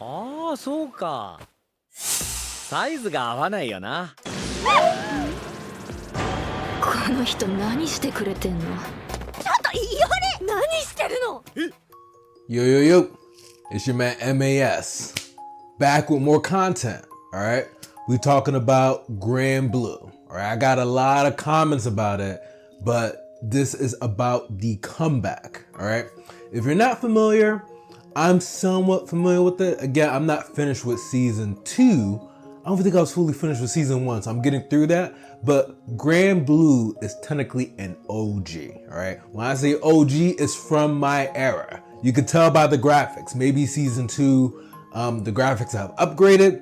ああ、そうか。サイズが合わないよな。この人何してくれてんの。ちょっと言われ、何してるの。 Yo, yo, yo. It's your man MAS. Back with more content, alright? We talking about Grand Blue, alright? I got a lot of comments about it, but this is about the comeback, alright? If you're not familiar, I'm somewhat familiar with it. Again, I'm not finished with season 2. I don't think I was fully finished with season 1, so I'm getting through that. But Grand Blue is technically an OG, alright? When I say OG, it's from my era. You can tell by the graphics. Maybe season 2, the graphics have upgraded,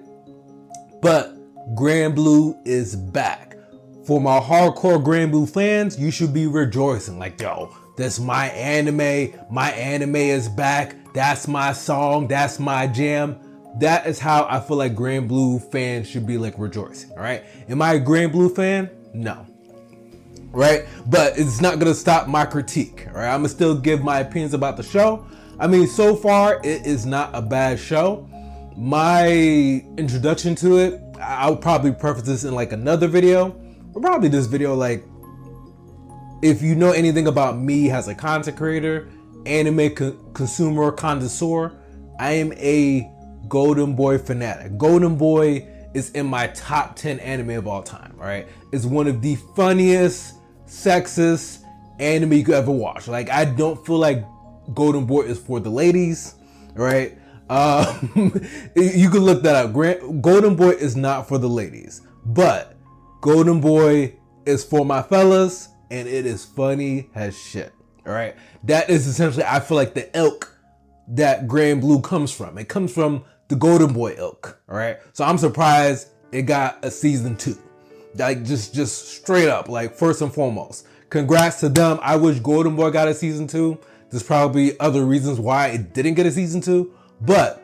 but Grand Blue is back. For my hardcore Grand Blue fans, you should be rejoicing. Like, yo, that's my anime. My anime is back. That's my song. That's my jam. That is how I feel like Grand Blue fans should be like rejoicing, all right? Am I a Grand Blue fan? No. Right? But it's not gonna stop my critique, all right? I'm gonna still give my opinions about the show. I mean, so far, it is not a bad show. My introduction to it, I'll probably preface this in like another video, or probably this video, like, if you know anything about me as a content creator, anime consumer, connoisseur, I am a Golden Boy fanatic. Golden Boy is in my top 10 anime of all time, all right? It's one of the funniest, sexist anime you could ever watch. Like, I don't feel like Golden Boy is for the ladies, right? You can look that up. Golden Boy is not for the ladies, but Golden Boy is for my fellas, and it is funny as shit, all right? That is essentially, I feel like, the ilk that Grand Blue comes from. It comes from the Golden Boy ilk, all right? So I'm surprised it got a season 2. Like, just straight up, like, first and foremost, congrats to them. I wish Golden Boy got a season 2. There's probably other reasons why it didn't get a season 2, but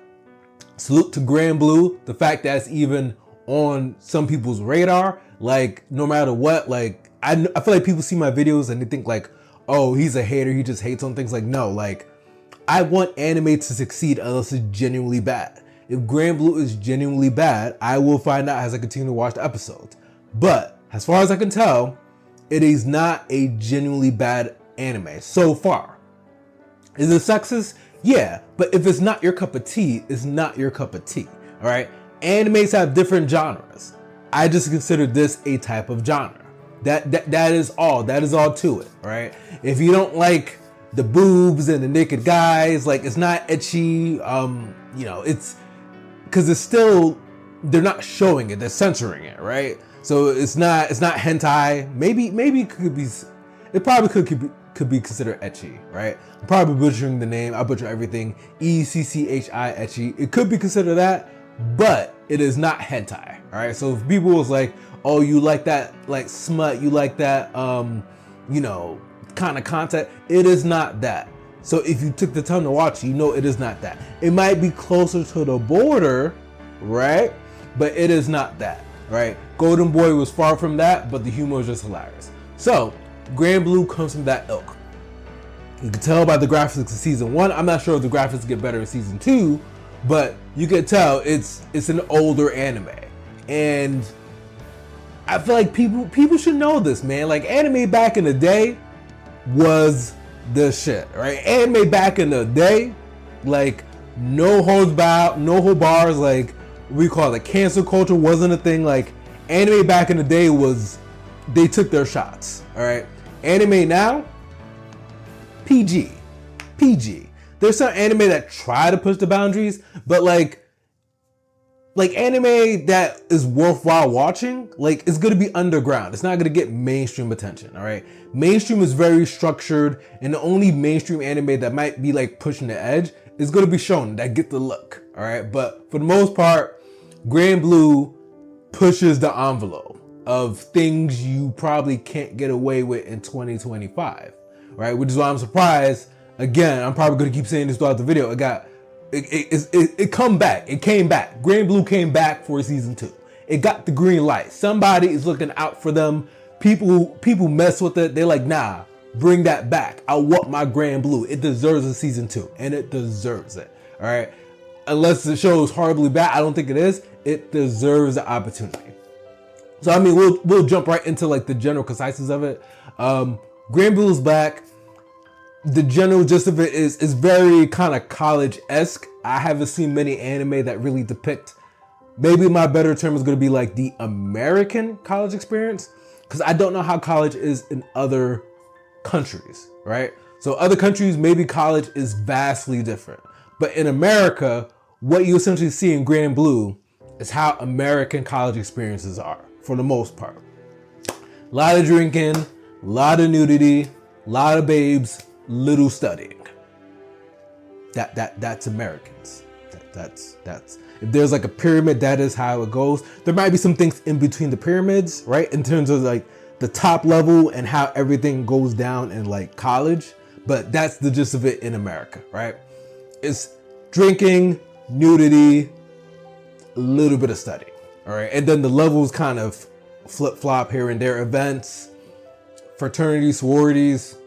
salute to Grand Blue. The fact that it's even on some people's radar, like, no matter what, like, I feel like people see my videos and they think like, oh, he's a hater, he just hates on things. Like, no, like, I want anime to succeed unless it's genuinely bad. If Grand Blue is genuinely bad, I will find out as I continue to watch the episodes. But as far as I can tell, it is not a genuinely bad anime so far. Is it sexist? Yeah, but if it's not your cup of tea, it's not your cup of tea, all right? Animes have different genres. I just consider this a type of genre. That is all. That is all to it, all right? If you don't like the boobs and the naked guys, like, it's not ecchi, you know, it's because it's still, they're not showing it, they're censoring it, right? So it's not hentai. Maybe it could be, it probably could be considered ecchi, right? I'm probably butchering the name. I butcher everything. ECCHI ecchi. It could be considered that, but it is not hentai, all right? So if people was like, oh, you like that, like, smut, you like that, you know, kind of content, it is not that. So if you took the time to watch, you know it is not that. It might be closer to the border, right? But it is not that, right? Golden Boy was far from that, but the humor was just hilarious. So Grand Blue comes from that ilk. You can tell by the graphics of season 1. I'm not sure if the graphics get better in season 2, but you can tell it's an older anime. And I feel like people should know this, man. Like, anime back in the day was the shit, right? Anime back in the day, like, no holds barred, no hold bars, like, we call it cancel culture wasn't a thing. Like, anime back in the day was, they took their shots, all right? Anime now, PG. There's some anime that try to push the boundaries, but like anime that is worthwhile watching, like, it's gonna be underground. It's not gonna get mainstream attention, all right? Mainstream is very structured, and the only mainstream anime that might be like pushing the edge is gonna be shown that get the look, all right? But for the most part, Grand Blue pushes the envelope of things you probably can't get away with in 2025, right? Which is why I'm surprised. Again, I'm probably gonna keep saying this throughout the video. It came back. Grand Blue came back for season 2. It got the green light. Somebody is looking out for them. People mess with it. They're like, nah, bring that back. I want my Grand Blue. It deserves a season 2, and it deserves it. All right. unless the show is horribly bad, I don't think it is. It deserves the opportunity. So I mean, we'll jump right into like the general conciseness of it. Grand Blue is back. The general gist of it is very kind of college-esque. I haven't seen many anime that really depict, maybe my better term is going to be like the American college experience, because I don't know how college is in other countries, right? So other countries, maybe college is vastly different. But in America, what you essentially see in Grand Blue is how American college experiences are, for the most part. A lot of drinking, a lot of nudity, a lot of babes, little studying. That's Americans. That's if there's like a pyramid, that is how it goes. There might be some things in between the pyramids, right? In terms of like the top level and how everything goes down in like college. But that's the gist of it in America, right? It's drinking, nudity, a little bit of studying, all right? And then the levels kind of flip-flop here and there. Events, fraternities, sororities.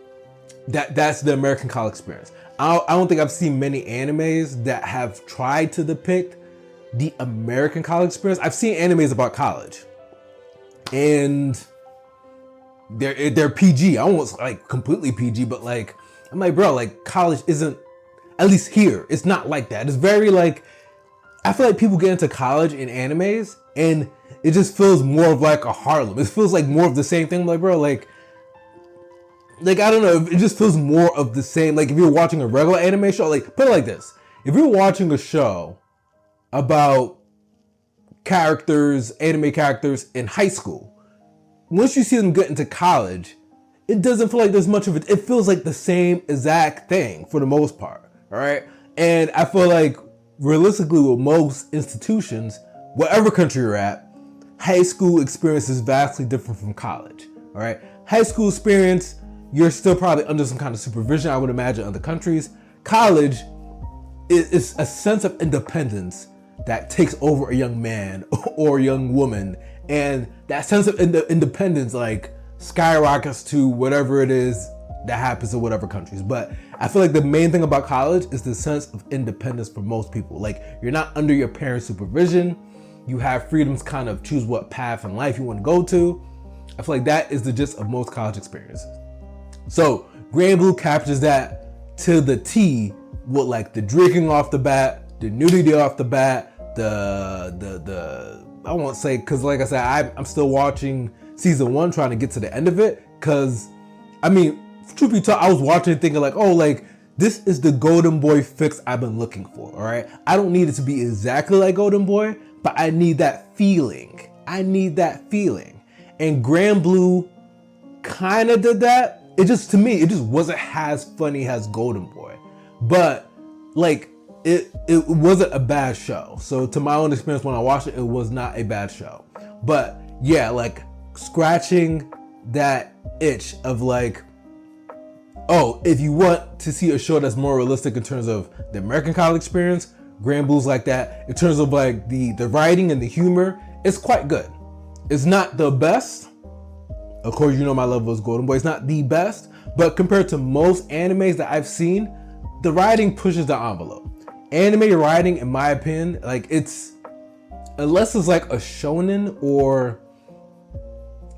That's the American college experience. I don't think I've seen many animes that have tried to depict the American college experience. I've seen animes about college, and they're PG. I almost like completely PG, but like I'm like, bro, like college isn't, at least here, it's not like that. It's very like, I feel like people get into college in animes and it just feels more of like a Harlem. It feels like more of the same thing. I'm like, bro, like I don't know, it just feels more of the same. Like if you're watching a regular anime show, like put it like this. If you're watching a show about characters, anime characters in high school, once you see them get into college, it doesn't feel like there's much of it. It feels like the same exact thing for the most part, all right? And I feel like realistically with most institutions, whatever country you're at, high school experience is vastly different from college, all right? High school experience, you're still probably under some kind of supervision, I would imagine, other countries. College is a sense of independence that takes over a young man or a young woman, and that sense of independence like skyrockets to whatever it is that happens in whatever countries. But I feel like the main thing about college is the sense of independence for most people. Like you're not under your parents' supervision. You have freedom to kind of choose what path in life you want to go to. I feel like that is the gist of most college experiences. So Grand Blue captures that to the T with like the drinking off the bat, the nudity off the bat, the I won't say, because like I said, I'm still watching season 1, trying to get to the end of it, because I mean, truth be told, I was watching it thinking like, oh, like this is the Golden Boy fix I've been looking for, all right? I don't need it to be exactly like Golden Boy, but I need that feeling. I need that feeling. And Grand Blue kind of did that. It just, to me, it just wasn't as funny as Golden Boy, but like it wasn't a bad show. So to my own experience when I watched it, it was not a bad show. But yeah, like scratching that itch of like, oh, if you want to see a show that's more realistic in terms of the American college experience, Grand Blue's like that. In terms of like the writing and the humor, it's quite good. It's not the best. Of course, you know my level is Golden Boy. It's not the best, but compared to most animes that I've seen, the writing pushes the envelope. Anime writing, in my opinion, like it's, unless it's like a shonen or,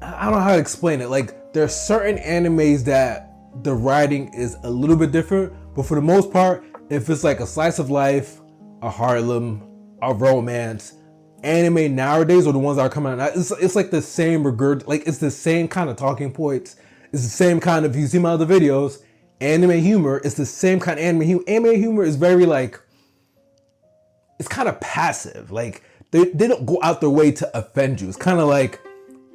I don't know how to explain it. Like there are certain animes that the writing is a little bit different, but for the most part, if it's like a slice of life, a Harlem, a romance, anime nowadays, or the ones that are coming out, it's like the same like it's the same kind of talking points. It's the same kind of, if you see my other videos, anime humor, it's the same kind of anime humor. Anime humor is very like, it's kind of passive. Like they don't go out their way to offend you. It's kind of like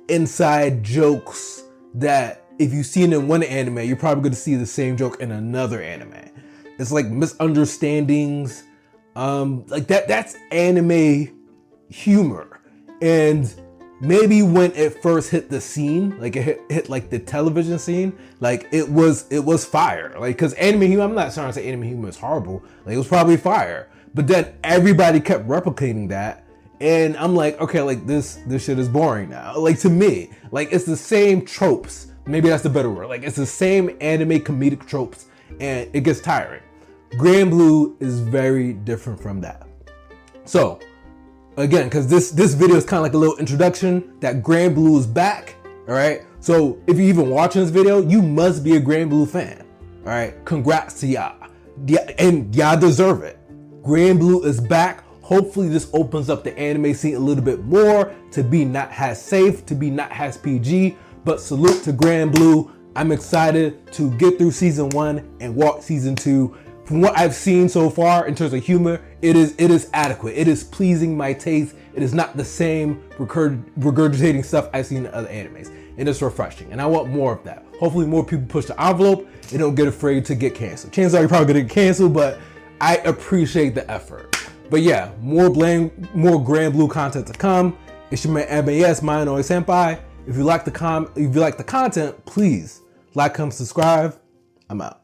inside jokes that if you've seen in one anime, you're probably going to see the same joke in another anime. It's like misunderstandings. Like that's anime humor. And maybe when it first hit the scene, like it hit like the television scene, like it was fire. Like, cause anime humor, I'm not trying to say anime humor is horrible. Like it was probably fire. But then everybody kept replicating that. And I'm like, okay, like this shit is boring now. Like to me, like it's the same tropes. Maybe that's the better word. Like it's the same anime comedic tropes and it gets tiring. Grand Blue is very different from that. So again, because this video is kind of like a little introduction that Grand Blue is back. All right. So if you're even watching this video, you must be a Grand Blue fan. All right. Congrats to y'all. And y'all deserve it. Grand Blue is back. Hopefully this opens up the anime scene a little bit more to be not as safe, to be not as PG. But salute to Grand Blue. I'm excited to get through season 1 and walk season 2. From what I've seen so far in terms of humor, it is adequate. It is pleasing my taste. It is not the same regurgitating stuff I've seen in other animes. And it's refreshing. And I want more of that. Hopefully more people push the envelope and don't get afraid to get canceled. Chances are you're probably gonna get canceled, but I appreciate the effort. But yeah, more Grand Blue content to come. It's your man MAS, Mayonoi Senpai. If you like the content, please like, comment, subscribe. I'm out.